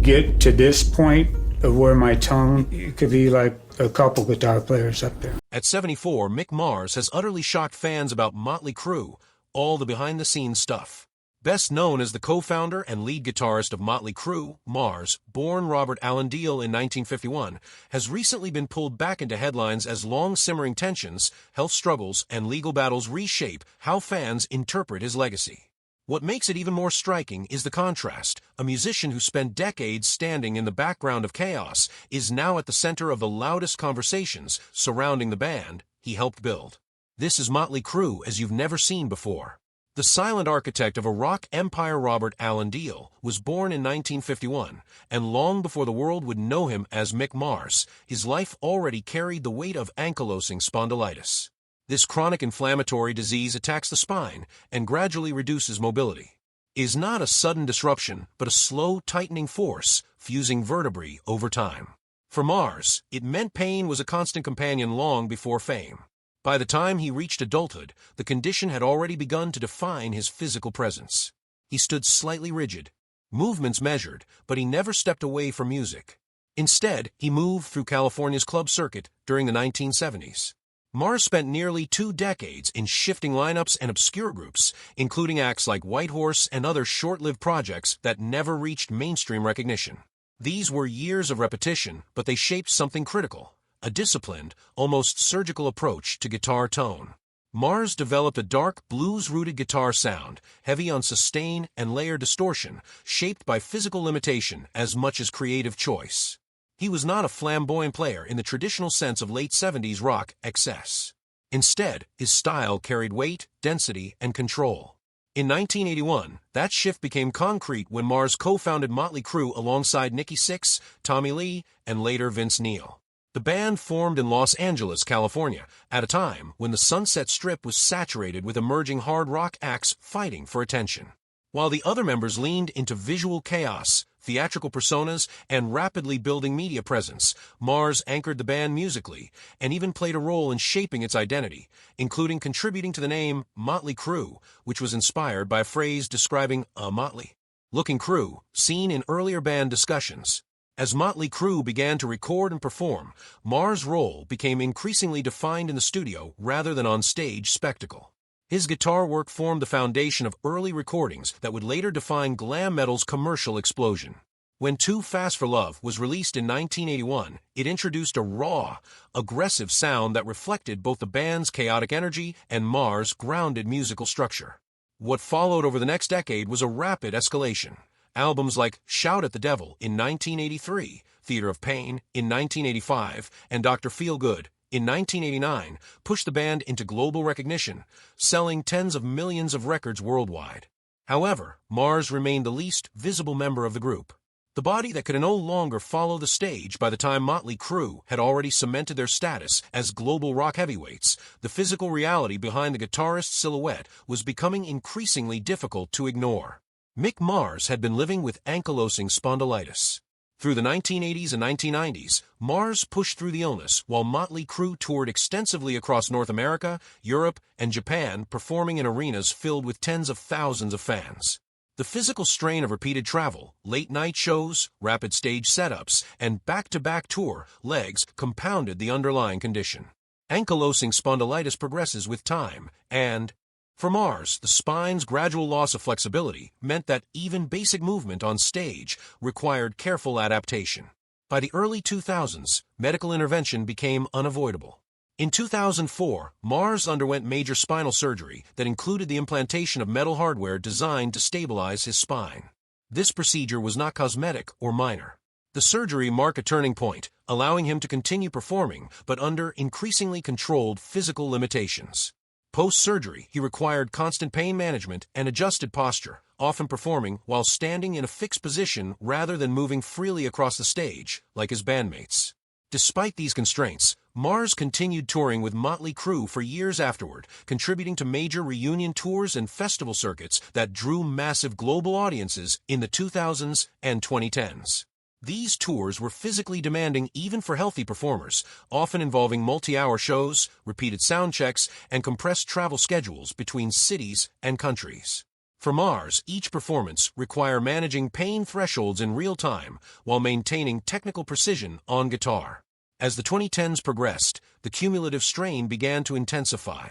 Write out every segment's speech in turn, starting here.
get to this point of where my tone, it could be like a couple guitar players up there. At 74, Mick Mars has utterly shocked fans about Mötley Crüe, all the behind-the-scenes stuff. Best known as the co-founder and lead guitarist of Mötley Crüe, Mars, born Robert Alan Deal in 1951, has recently been pulled back into headlines as long-simmering tensions, health struggles, and legal battles reshape how fans interpret his legacy. What makes it even more striking is the contrast. A musician who spent decades standing in the background of chaos is now at the center of the loudest conversations surrounding the band he helped build. This is Mötley Crüe as you've never seen before. The silent architect of a rock empire, Robert Alan Deal, was born in 1951, and long before the world would know him as Mick Mars, his life already carried the weight of ankylosing spondylitis. This chronic inflammatory disease attacks the spine and gradually reduces mobility. It is not a sudden disruption, but a slow tightening force, fusing vertebrae over time. For Mars, it meant pain was a constant companion long before fame. By the time he reached adulthood, the condition had already begun to define his physical presence. He stood slightly rigid, movements measured, but he never stepped away from music. Instead, he moved through California's club circuit during the 1970s. Mars spent nearly 2 decades in shifting lineups and obscure groups, including acts like Whitehorse and other short-lived projects that never reached mainstream recognition. These were years of repetition, but they shaped something critical: a disciplined, almost surgical approach to guitar tone. Mars developed a dark, blues-rooted guitar sound, heavy on sustain and layer distortion, shaped by physical limitation as much as creative choice. He was not a flamboyant player in the traditional sense of late 70s rock excess. Instead, his style carried weight, density, and control. In 1981, that shift became concrete when Mars co-founded Mötley Crüe alongside Nikki Sixx, Tommy Lee, and later Vince Neil. The band formed in Los Angeles, California, at a time when the Sunset Strip was saturated with emerging hard rock acts fighting for attention. While the other members leaned into visual chaos, theatrical personas, and rapidly building media presence, Mars anchored the band musically and even played a role in shaping its identity, including contributing to the name Mötley Crüe, which was inspired by a phrase describing a motley-looking crew seen in earlier band discussions. As Mötley Crüe began to record and perform, Mars' role became increasingly defined in the studio rather than on stage spectacle. His guitar work formed the foundation of early recordings that would later define glam metal's commercial explosion. When Too Fast for Love was released in 1981, it introduced a raw, aggressive sound that reflected both the band's chaotic energy and Mars' grounded musical structure. What followed over the next decade was a rapid escalation. Albums like Shout at the Devil in 1983, Theater of Pain in 1985, and Dr. Feelgood in 1989 pushed the band into global recognition, selling tens of millions of records worldwide. However, Mars remained the least visible member of the group. The body that could no longer follow the stage by the time Mötley Crüe had already cemented their status as global rock heavyweights, the physical reality behind the guitarist's silhouette was becoming increasingly difficult to ignore. Mick Mars had been living with ankylosing spondylitis. Through the 1980s and 1990s, Mars pushed through the illness while Mötley Crüe toured extensively across North America, Europe, and Japan, performing in arenas filled with tens of thousands of fans. The physical strain of repeated travel, late-night shows, rapid stage setups, and back-to-back tour legs compounded the underlying condition. Ankylosing spondylitis progresses with time, and for Mars, the spine's gradual loss of flexibility meant that even basic movement on stage required careful adaptation. By the early 2000s, medical intervention became unavoidable. In 2004, Mars underwent major spinal surgery that included the implantation of metal hardware designed to stabilize his spine. This procedure was not cosmetic or minor. The surgery marked a turning point, allowing him to continue performing, but under increasingly controlled physical limitations. Post-surgery, he required constant pain management and adjusted posture, often performing while standing in a fixed position rather than moving freely across the stage, like his bandmates. Despite these constraints, Mars continued touring with Mötley Crüe for years afterward, contributing to major reunion tours and festival circuits that drew massive global audiences in the 2000s and 2010s. These tours were physically demanding even for healthy performers, often involving multi-hour shows, repeated sound checks, and compressed travel schedules between cities and countries. For Mars, each performance required managing pain thresholds in real time while maintaining technical precision on guitar. As the 2010s progressed, the cumulative strain began to intensify.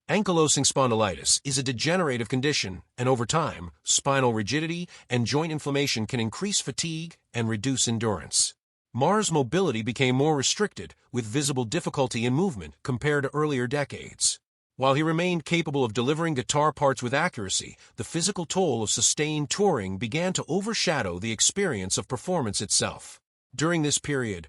Ankylosing spondylitis is a degenerative condition, and over time, spinal rigidity and joint inflammation can increase fatigue and reduce endurance. Mars' mobility became more restricted, with visible difficulty in movement compared to earlier decades. While he remained capable of delivering guitar parts with accuracy, the physical toll of sustained touring began to overshadow the experience of performance itself. During this period,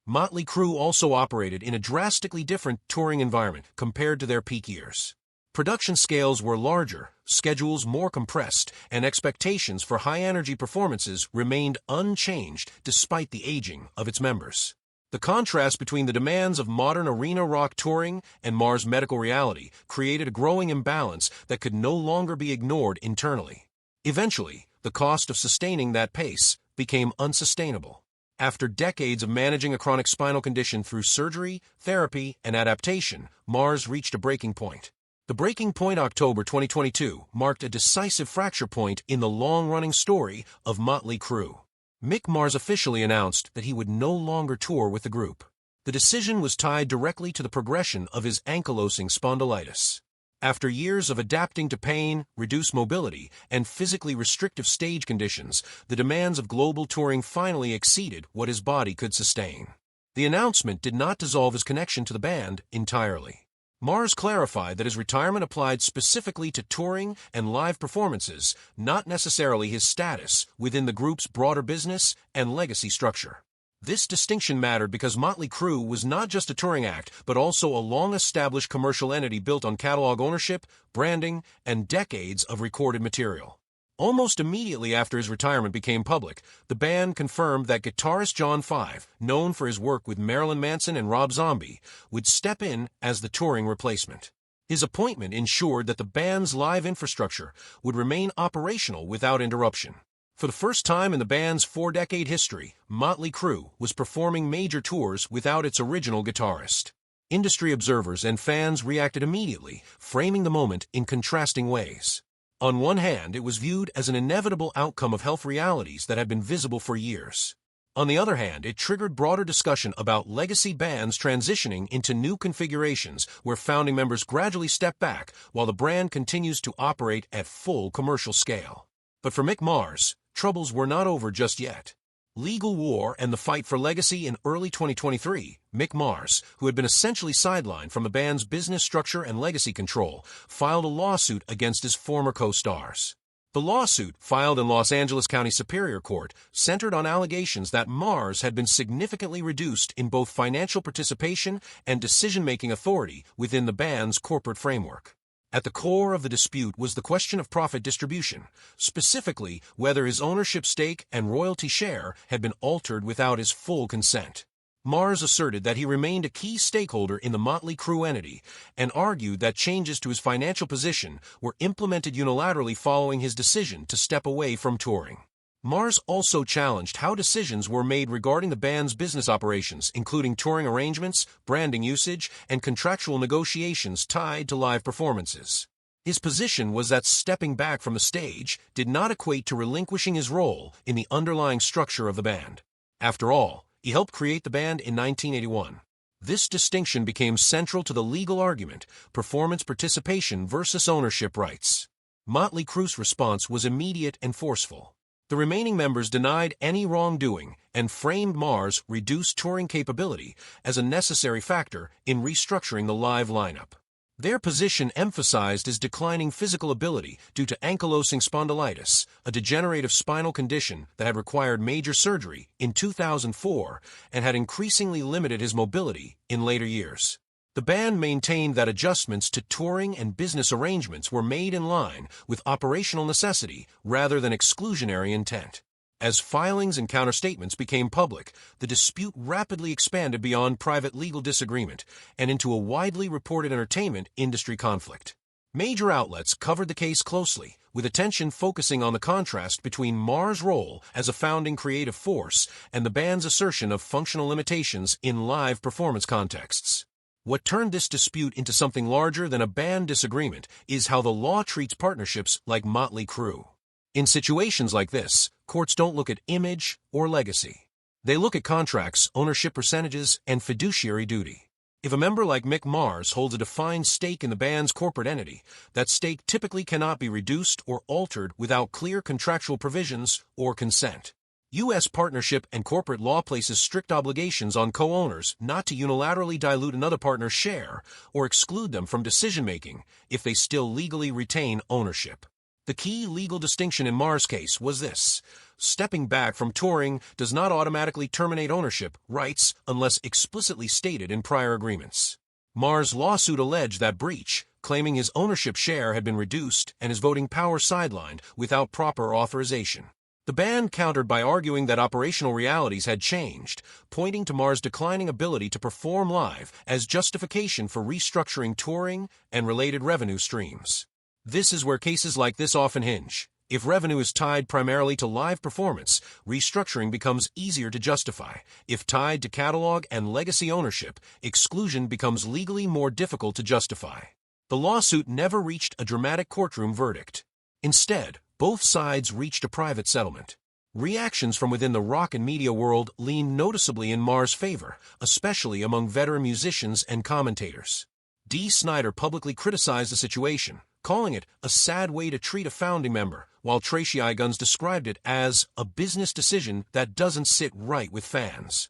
Mötley Crüe also operated in a drastically different touring environment compared to their peak years. Production scales were larger, schedules more compressed, and expectations for high-energy performances remained unchanged despite the aging of its members. The contrast between the demands of modern arena rock touring and Mars' medical reality created a growing imbalance that could no longer be ignored internally. Eventually, the cost of sustaining that pace became unsustainable. After decades of managing a chronic spinal condition through surgery, therapy, and adaptation, Mars reached a breaking point. The breaking point, October 2022, marked a decisive fracture point in the long-running story of Mötley Crüe. Mick Mars officially announced that he would no longer tour with the group. The decision was tied directly to the progression of his ankylosing spondylitis. After years of adapting to pain, reduced mobility, and physically restrictive stage conditions, the demands of global touring finally exceeded what his body could sustain. The announcement did not dissolve his connection to the band entirely. Mars clarified that his retirement applied specifically to touring and live performances, not necessarily his status within the group's broader business and legacy structure. This distinction mattered because Mötley Crüe was not just a touring act, but also a long-established commercial entity built on catalog ownership, branding, and decades of recorded material. Almost immediately after his retirement became public, the band confirmed that guitarist John Five, known for his work with Marilyn Manson and Rob Zombie, would step in as the touring replacement. His appointment ensured that the band's live infrastructure would remain operational without interruption. For the first time in the band's 4-decade history, Mötley Crüe was performing major tours without its original guitarist. Industry observers and fans reacted immediately, framing the moment in contrasting ways. On one hand, it was viewed as an inevitable outcome of health realities that had been visible for years. On the other hand, it triggered broader discussion about legacy bands transitioning into new configurations where founding members gradually step back while the brand continues to operate at full commercial scale. But for Mick Mars, troubles were not over just yet. Legal war and the fight for legacy. In early 2023, Mick Mars, who had been essentially sidelined from the band's business structure and legacy control, filed a lawsuit against his former co-stars. The lawsuit, filed in Los Angeles County Superior Court, centered on allegations that Mars had been significantly reduced in both financial participation and decision-making authority within the band's corporate framework. At the core of the dispute was the question of profit distribution, specifically whether his ownership stake and royalty share had been altered without his full consent. Mars asserted that he remained a key stakeholder in the Mötley Crüe entity and argued that changes to his financial position were implemented unilaterally following his decision to step away from touring. Mars also challenged how decisions were made regarding the band's business operations, including touring arrangements, branding usage, and contractual negotiations tied to live performances. His position was that stepping back from the stage did not equate to relinquishing his role in the underlying structure of the band. After all, he helped create the band in 1981. This distinction became central to the legal argument, performance participation versus ownership rights. Mötley Crüe's response was immediate and forceful. The remaining members denied any wrongdoing and framed Mars' reduced touring capability as a necessary factor in restructuring the live lineup. Their position emphasized his declining physical ability due to ankylosing spondylitis, a degenerative spinal condition that had required major surgery in 2004 and had increasingly limited his mobility in later years. The band maintained that adjustments to touring and business arrangements were made in line with operational necessity rather than exclusionary intent. As filings and counterstatements became public, the dispute rapidly expanded beyond private legal disagreement and into a widely reported entertainment industry conflict. Major outlets covered the case closely, with attention focusing on the contrast between Mars' role as a founding creative force and the band's assertion of functional limitations in live performance contexts. What turned this dispute into something larger than a band disagreement is how the law treats partnerships like Mötley Crüe. In situations like this, courts don't look at image or legacy. They look at contracts, ownership percentages, and fiduciary duty. If a member like Mick Mars holds a defined stake in the band's corporate entity, that stake typically cannot be reduced or altered without clear contractual provisions or consent. U.S. partnership and corporate law places strict obligations on co-owners not to unilaterally dilute another partner's share or exclude them from decision-making if they still legally retain ownership. The key legal distinction in Mars' case was this: stepping back from touring does not automatically terminate ownership rights unless explicitly stated in prior agreements. Mars' lawsuit alleged that breach, claiming his ownership share had been reduced and his voting power sidelined without proper authorization. The band countered by arguing that operational realities had changed, pointing to Mars' declining ability to perform live as justification for restructuring touring and related revenue streams. This is where cases like this often hinge. If revenue is tied primarily to live performance, restructuring becomes easier to justify. If tied to catalog and legacy ownership, exclusion becomes legally more difficult to justify. The lawsuit never reached a dramatic courtroom verdict. Instead, both sides reached a private settlement. Reactions from within the rock and media world leaned noticeably in Mars' favor, especially among veteran musicians and commentators. Dee Snider publicly criticized the situation, calling it a sad way to treat a founding member, while Tracy Guns described it as a business decision that doesn't sit right with fans.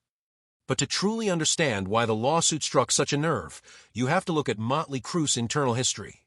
But to truly understand why the lawsuit struck such a nerve, you have to look at Mötley Crüe's internal history.